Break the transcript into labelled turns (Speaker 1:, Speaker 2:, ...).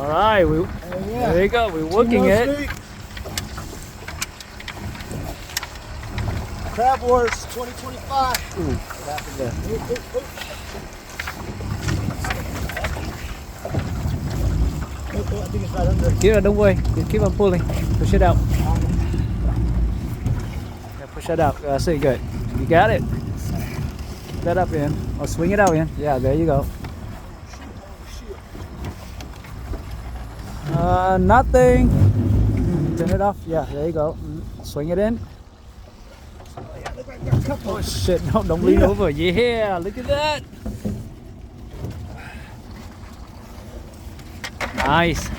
Speaker 1: All right, there you go. We're working it.
Speaker 2: Crab Wars 2025.
Speaker 1: Ooh, what happened there?
Speaker 2: I think it's right under.
Speaker 1: Yeah, don't worry. Just keep on pulling. Push it out. Yeah, push that out. That's it. Good. You got it. Get that up in. Or swing it out in. Yeah, there you go. Nothing. Turn it off. Yeah, there you go. Swing it in. Oh shit! No, don't lean over. Yeah, look at that. Nice.